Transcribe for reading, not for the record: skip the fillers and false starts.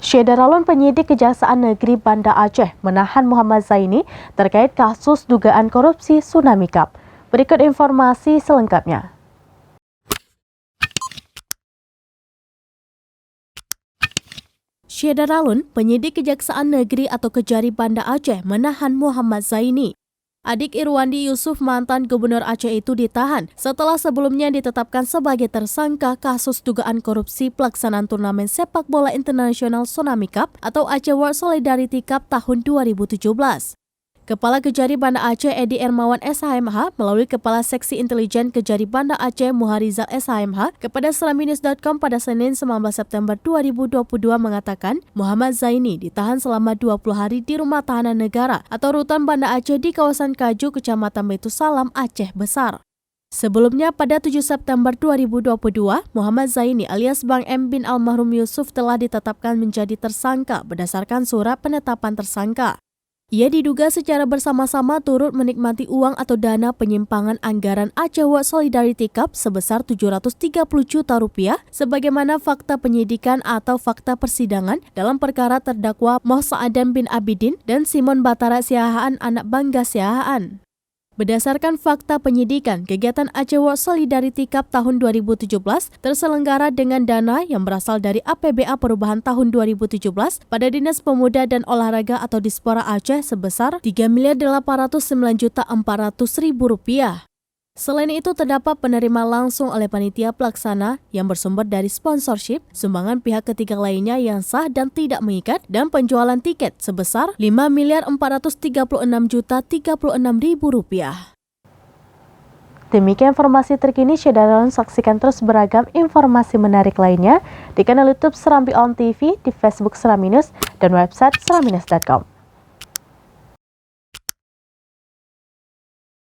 Syederalun penyidik Kejaksaan Negeri Banda Aceh menahan Muhammad Zaini terkait kasus dugaan korupsi Tsunami Cup. Berikut informasi selengkapnya. Syederalun, penyidik Kejaksaan Negeri atau Kejari Banda Aceh menahan Muhammad Zaini. Adik Irwandi Yusuf, mantan Gubernur Aceh itu ditahan setelah sebelumnya ditetapkan sebagai tersangka kasus dugaan korupsi pelaksanaan turnamen sepak bola internasional Tsunami Cup atau Aceh World Solidarity Cup tahun 2017. Kepala Kejari Banda Aceh Edi Ermawan SHMH melalui Kepala Seksi Intelijen Kejari Banda Aceh Muharizal SHMH kepada Seraminus.com pada Senin 19 September 2022 mengatakan Muhammad Zaini ditahan selama 20 hari di Rumah Tahanan Negara atau Rutan Banda Aceh di kawasan Kaju, Kecamatan Baitus Salam, Aceh Besar. Sebelumnya pada 7 September 2022, Muhammad Zaini alias Bang M bin almarhum Yusuf telah ditetapkan menjadi tersangka berdasarkan surat penetapan tersangka. Ia diduga secara bersama-sama turut menikmati uang atau dana penyimpangan anggaran Aceh World Solidarity Cup sebesar 730 juta rupiah sebagaimana fakta penyidikan atau fakta persidangan dalam perkara terdakwa Moh Sa'adan bin Abidin dan Simon Batara Siahaan anak bangga Siahaan. Berdasarkan fakta penyidikan, kegiatan Aceh World Solidarity Cup tahun 2017 terselenggara dengan dana yang berasal dari APBA Perubahan tahun 2017 pada Dinas Pemuda dan Olahraga atau Dispora Aceh sebesar Rp3.809.400.000. Selain itu, terdapat penerima langsung oleh panitia pelaksana yang bersumber dari sponsorship, sumbangan pihak ketiga lainnya yang sah dan tidak mengikat, dan penjualan tiket sebesar Rp5.436.036.000. Demikian informasi terkini, Syederalun saksikan terus beragam informasi menarik lainnya di kanal YouTube Serambi On TV, di Facebook Seraminus, dan website seraminus.com.